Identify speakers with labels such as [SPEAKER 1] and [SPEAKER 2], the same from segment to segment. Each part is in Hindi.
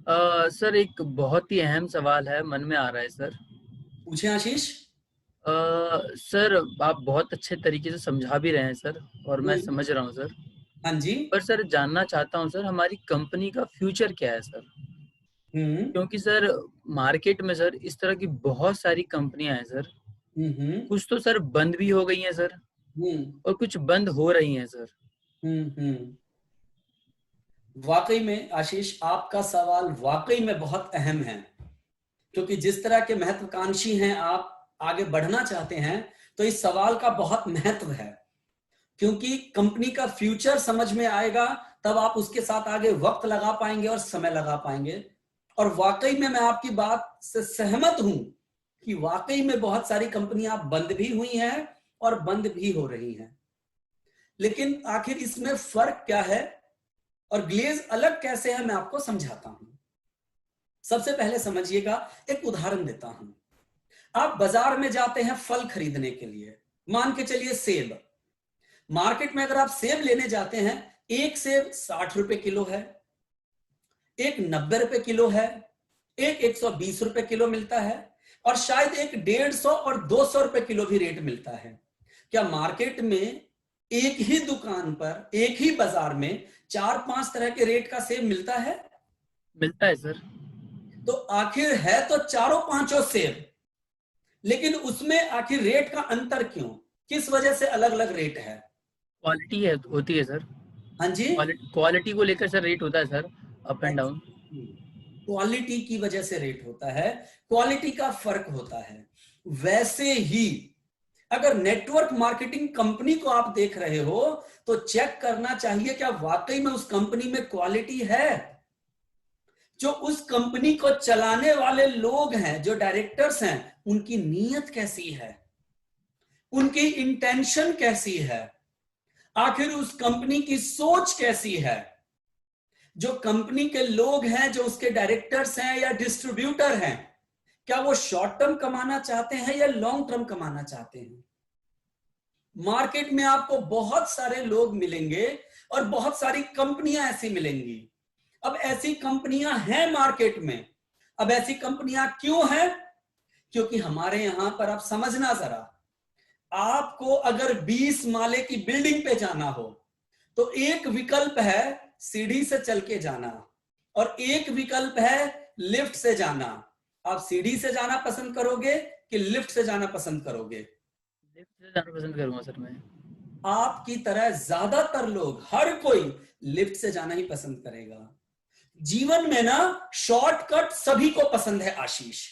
[SPEAKER 1] सर एक बहुत ही अहम सवाल है मन में आ रहा है सर।
[SPEAKER 2] पूछे आशीष।
[SPEAKER 1] सर आप बहुत अच्छे तरीके से समझा भी रहे हैं सर, और मैं
[SPEAKER 2] हम्म।
[SPEAKER 1] समझ रहा हूँ सर।
[SPEAKER 2] हाँ जी।
[SPEAKER 1] पर सर जानना चाहता हूँ सर, हमारी कंपनी का फ्यूचर क्या है सर?
[SPEAKER 2] हम्म।
[SPEAKER 1] क्योंकि सर मार्केट में सर इस तरह की बहुत सारी कंपनियां हैं सर।
[SPEAKER 2] हम्म।
[SPEAKER 1] कुछ तो सर बंद भी हो गई हैं सर,
[SPEAKER 2] हम्म।
[SPEAKER 1] और कुछ बंद हो रही हैं सर।
[SPEAKER 2] हम्म। वाकई में आशीष, आपका सवाल वाकई में बहुत अहम है, क्योंकि जिस तरह के महत्वाकांक्षी हैं आप, आगे बढ़ना चाहते हैं, तो इस सवाल का बहुत महत्व है। क्योंकि कंपनी का फ्यूचर समझ में आएगा, तब आप उसके साथ आगे वक्त लगा पाएंगे और समय लगा पाएंगे। और वाकई में मैं आपकी बात से सहमत हूं कि वाकई में बहुत सारी कंपनियां बंद भी हुई हैं और बंद भी हो रही हैं। लेकिन आखिर इसमें फर्क क्या है और ग्लेज अलग कैसे है, मैं आपको समझाता हूं। सबसे पहले समझिएगा, एक उदाहरण देता हूं। आप बाजार में जाते हैं फल खरीदने के लिए, मान के चलिए सेब। मार्केट में अगर आप सेब लेने जाते हैं, एक सेब 60 रुपए किलो है, एक 90 रुपए किलो है, एक 120 रुपए किलो मिलता है, और शायद एक 150 और 200 रुपए किलो भी रेट मिलता है। क्या मार्केट में एक ही दुकान पर, एक ही बाजार में चार पांच तरह के रेट का सेब मिलता है?
[SPEAKER 1] मिलता है सर।
[SPEAKER 2] तो आखिर है तो चारों पांचों सेब, लेकिन उसमें आखिर रेट का अंतर क्यों? किस वजह से अलग अलग रेट है?
[SPEAKER 1] क्वालिटी है, होती है सर।
[SPEAKER 2] हाँ जी।
[SPEAKER 1] क्वालिटी को लेकर सर रेट होता है sir, up and down.
[SPEAKER 2] Quality की वजह से रेट होता है, क्वालिटी का फर्क होता है। वैसे ही अगर नेटवर्क मार्केटिंग कंपनी को आप देख रहे हो, तो चेक करना चाहिए क्या वाकई में उस कंपनी में क्वालिटी है। जो उस कंपनी को चलाने वाले लोग हैं, जो डायरेक्टर्स हैं, उनकी नीयत कैसी है, उनकी इंटेंशन कैसी है, आखिर उस कंपनी की सोच कैसी है। जो कंपनी के लोग हैं, जो उसके डायरेक्टर्स हैं या डिस्ट्रीब्यूटर हैं, क्या वो शॉर्ट टर्म कमाना चाहते हैं या लॉन्ग टर्म कमाना चाहते हैं? मार्केट में आपको बहुत सारे लोग मिलेंगे और बहुत सारी कंपनियां ऐसी मिलेंगी। अब ऐसी कंपनियां हैं मार्केट में। अब ऐसी कंपनियां क्यों हैं? क्योंकि हमारे यहां पर आप समझना जरा, आपको अगर 20 माले की बिल्डिंग पे जाना हो, तो एक विकल्प है सीढ़ी से चल के जाना, और एक विकल्प है लिफ्ट से जाना। आप सीढ़ी से जाना पसंद करोगे कि लिफ्ट से जाना पसंद करोगे?
[SPEAKER 1] लिफ्ट से जाना पसंद करूंगा सर मैं।
[SPEAKER 2] आपकी तरह ज्यादातर लोग, हर कोई लिफ्ट से जाना ही पसंद करेगा। जीवन में ना, शॉर्टकट सभी को पसंद है आशीष।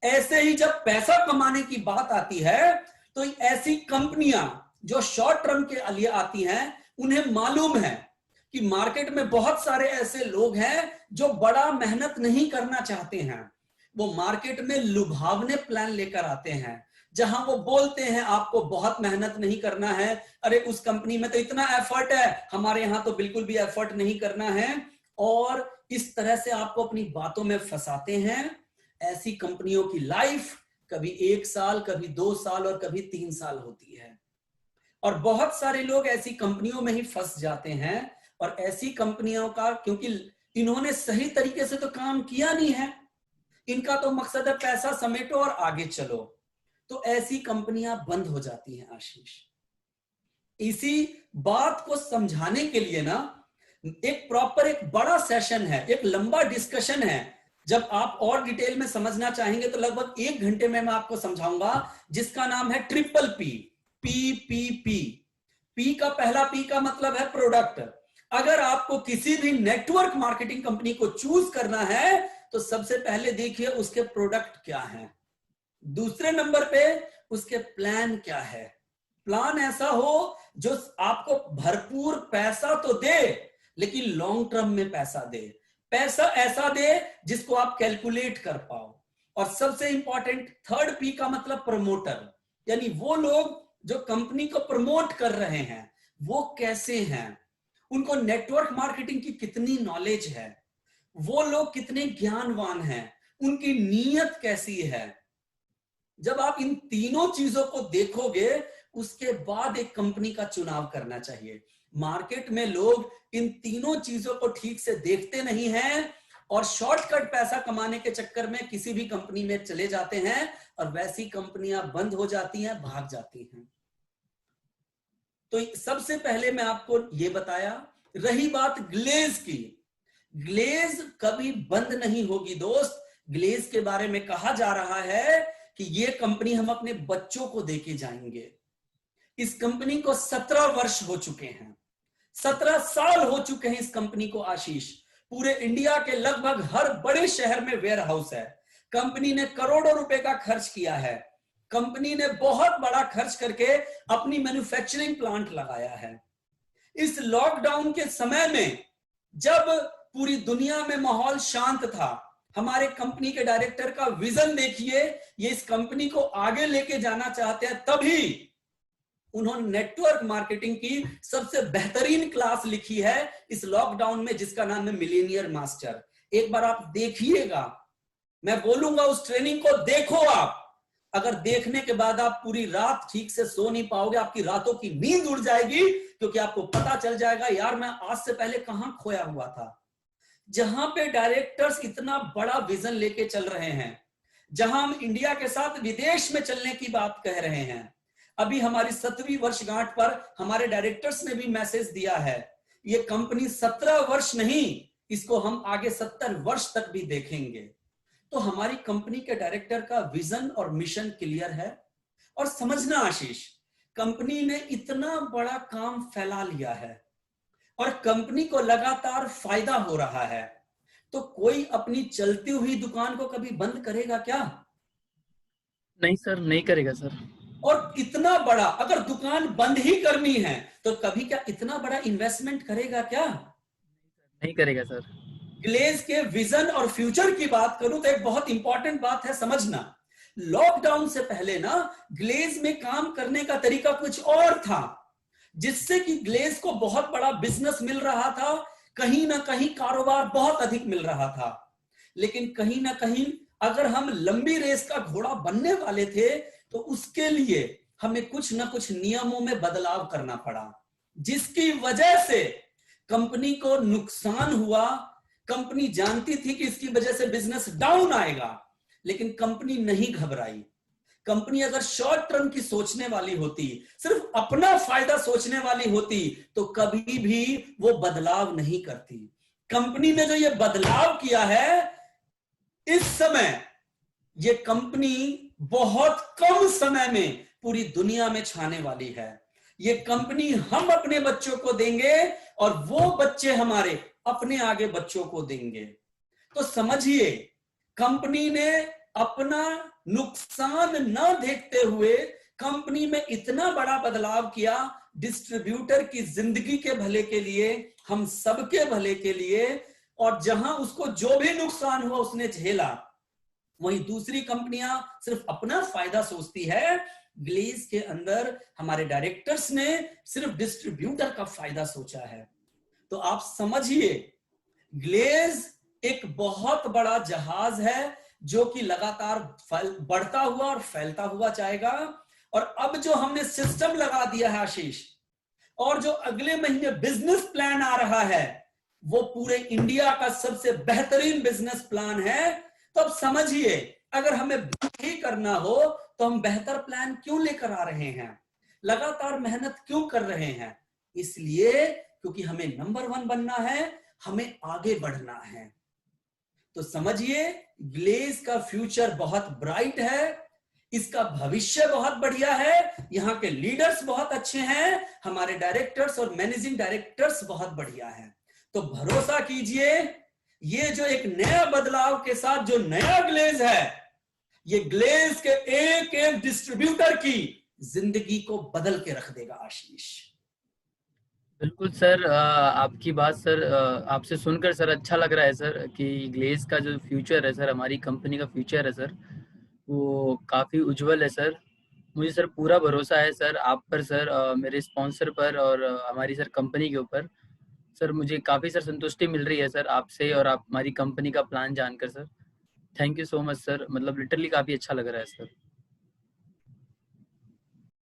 [SPEAKER 2] ऐसे ही जब पैसा कमाने की बात आती है, तो ऐसी कंपनियां जो शॉर्ट टर्म के लिए आती हैं, उन्हें मालूम है कि मार्केट में बहुत सारे ऐसे लोग हैं जो बड़ा मेहनत नहीं करना चाहते हैं। वो मार्केट में लुभावने प्लान लेकर आते हैं, जहां वो बोलते हैं आपको बहुत मेहनत नहीं करना है, अरे उस कंपनी में तो इतना एफर्ट है, हमारे यहां तो बिल्कुल भी एफर्ट नहीं करना है। और इस तरह से आपको अपनी बातों में फंसाते हैं। ऐसी कंपनियों की लाइफ कभी 1 साल, कभी 2 साल और कभी 3 साल होती है। और बहुत सारे लोग ऐसी कंपनियों में ही फंस जाते हैं। और ऐसी कंपनियों का, क्योंकि इन्होंने सही तरीके से तो काम किया नहीं है, इनका तो मकसद है पैसा समेटो और आगे चलो, तो ऐसी कंपनियां बंद हो जाती हैं आशीष। इसी बात को समझाने के लिए ना, एक प्रॉपर, एक बड़ा सेशन है, एक लंबा डिस्कशन है। जब आप और डिटेल में समझना चाहेंगे तो लगभग 1 घंटे में मैं आपको समझाऊंगा, जिसका नाम है ट्रिपल पी, PPP। पी का, पहला पी का मतलब है प्रोडक्ट। अगर आपको किसी भी नेटवर्क मार्केटिंग कंपनी को चूज करना है, तो सबसे पहले देखिए उसके प्रोडक्ट क्या है। दूसरे नंबर पे उसके प्लान क्या है। प्लान ऐसा हो जो आपको भरपूर पैसा तो दे, लेकिन लॉन्ग टर्म में पैसा दे। पैसा ऐसा दे जिसको आप कैलकुलेट कर पाओ। और सबसे इंपॉर्टेंट, थर्ड पी का मतलब प्रमोटर, यानी वो लोग जो कंपनी को प्रमोट कर रहे हैं, वो कैसे हैं, उनको नेटवर्क मार्केटिंग की कितनी नॉलेज है, वो लोग कितने ज्ञानवान हैं, उनकी नीयत कैसी है। जब आप इन तीनों चीजों को देखोगे, उसके बाद एक कंपनी का चुनाव करना चाहिए। मार्केट में लोग इन तीनों चीजों को ठीक से देखते नहीं हैं, और शॉर्टकट पैसा कमाने के चक्कर में किसी भी कंपनी में चले जाते हैं और वैसी कंपनियां बंद हो जाती हैं, भाग जाती हैं। तो सबसे पहले मैं आपको यह बताया। रही बात ग्लेज की, ग्लेज कभी बंद नहीं होगी दोस्त। ग्लेज के बारे में कहा जा रहा है कि यह कंपनी हम अपने बच्चों को देके जाएंगे। इस कंपनी को 17 वर्ष हो चुके हैं, 17 साल हो चुके हैं इस कंपनी को आशीष। पूरे इंडिया के लगभग हर बड़े शहर में वेयर हाउस है। कंपनी ने करोड़ों रुपए का खर्च किया है। कंपनी ने बहुत बड़ा खर्च करके अपनी मैन्युफैक्चरिंग प्लांट लगाया है। इस लॉकडाउन के समय में जब पूरी दुनिया में माहौल शांत था, हमारे कंपनी के डायरेक्टर का विजन देखिए, ये इस कंपनी को आगे लेके जाना चाहते हैं, तभी उन्होंने नेटवर्क मार्केटिंग की सबसे बेहतरीन क्लास लिखी है इस लॉकडाउन में, जिसका नाम है मिलेनियर मास्टर। एक बार आप देखिएगा, मैं बोलूंगा उस ट्रेनिंग को देखो आप। अगर देखने के बाद आप पूरी रात ठीक से सो नहीं पाओगे, आपकी रातों की नींद उड़ जाएगी, क्योंकि आपको पता चल जाएगा यार मैं आज से पहले कहां खोया हुआ था। जहां पे डायरेक्टर्स इतना बड़ा विजन लेके चल रहे हैं, जहां हम इंडिया के साथ विदेश में चलने की बात कह रहे हैं। अभी हमारी 7वीं वर्षगांठ पर हमारे डायरेक्टर्स ने भी मैसेज दिया है, ये कंपनी 17 वर्ष नहीं, इसको हम आगे 70 वर्ष तक भी देखेंगे। तो हमारी कंपनी के डायरेक्टर का विजन और मिशन क्लियर है। और समझना आशीष, कंपनी ने इतना बड़ा काम फैला लिया है और कंपनी को लगातार फायदा हो रहा है, तो कोई अपनी चलती हुई दुकान को कभी बंद करेगा क्या?
[SPEAKER 1] नहीं सर, नहीं करेगा सर।
[SPEAKER 2] और इतना बड़ा अगर दुकान बंद ही करनी है तो कभी क्या इतना बड़ा इन्वेस्टमेंट करेगा क्या?
[SPEAKER 1] नहीं करेगा सर।
[SPEAKER 2] ग्लेज के विजन और फ्यूचर की बात करूं तो एक बहुत इंपॉर्टेंट बात है समझना। लॉकडाउन से पहले ना ग्लेज में काम करने का तरीका कुछ और था, जिससे कि ग्लेज को बहुत बड़ा बिजनेस मिल रहा था, कहीं ना कहीं कारोबार बहुत अधिक मिल रहा था। लेकिन कहीं ना कहीं अगर हम लंबी रेस का घोड़ा बनने वाले थे तो उसके लिए हमें कुछ ना कुछ नियमों में बदलाव करना पड़ा, जिसकी वजह से कंपनी को नुकसान हुआ। कंपनी जानती थी कि इसकी वजह से बिजनेस डाउन आएगा, लेकिन कंपनी नहीं घबराई। कंपनी अगर शॉर्ट टर्म की सोचने वाली होती, सिर्फ अपना फायदा सोचने वाली होती, तो कभी भी वो बदलाव नहीं करती। कंपनी ने जो ये बदलाव किया है, इस समय ये कंपनी बहुत कम समय में पूरी दुनिया में छाने वाली है। ये कंपनी हम अपने बच्चों को देंगे और वो बच्चे हमारे अपने आगे बच्चों को देंगे। तो समझिए, कंपनी ने अपना नुकसान न देखते हुए कंपनी में इतना बड़ा बदलाव किया, डिस्ट्रीब्यूटर की जिंदगी के भले के लिए, हम सबके भले के लिए। और जहां उसको जो भी नुकसान हुआ उसने झेला। वहीं दूसरी कंपनियां सिर्फ अपना फायदा सोचती है। ग्लेज के अंदर हमारे डायरेक्टर्स ने सिर्फ डिस्ट्रीब्यूटर का फायदा सोचा है। तो आप समझिए, ग्लेज एक बहुत बड़ा जहाज है जो कि लगातार बढ़ता हुआ और फैलता हुआ जाएगा। और अब जो हमने सिस्टम लगा दिया है आशीष, और जो अगले महीने बिजनेस प्लान आ रहा है, वो पूरे इंडिया का सबसे बेहतरीन बिजनेस प्लान है। तो अब समझिए, अगर हमें ही करना हो तो हम बेहतर प्लान क्यों लेकर आ रहे हैं, लगातार मेहनत क्यों कर रहे हैं? इसलिए क्योंकि हमें नंबर 1 बनना है, हमें आगे बढ़ना है। तो समझिए, ग्लेज का फ्यूचर बहुत ब्राइट है, इसका भविष्य बहुत बढ़िया है, यहाँ के लीडर्स बहुत अच्छे हैं, हमारे डायरेक्टर्स और मैनेजिंग डायरेक्टर्स बहुत बढ़िया हैं। तो भरोसा कीजिए, ये जो एक नया बदलाव के साथ जो नया ग्लेज है, ये ग्लेज के एक एक डिस्ट्रीब्यूटर की जिंदगी को बदल के रख देगा आशीष।
[SPEAKER 1] बिल्कुल सर, आपकी बात सर, आपसे सुनकर सर अच्छा लग रहा है सर कि ग्लेज का जो फ्यूचर है सर, हमारी कंपनी का फ्यूचर है सर, वो काफ़ी उज्जवल है सर। मुझे सर पूरा भरोसा है सर आप पर सर, मेरे स्पॉन्सर पर और हमारी सर कंपनी के ऊपर। सर मुझे काफ़ी सर संतुष्टि मिल रही है सर आपसे और आप हमारी कंपनी का प्लान जानकर sir. Thank you so much sir, मतलब लिटरली काफ़ी अच्छा लग रहा है सर।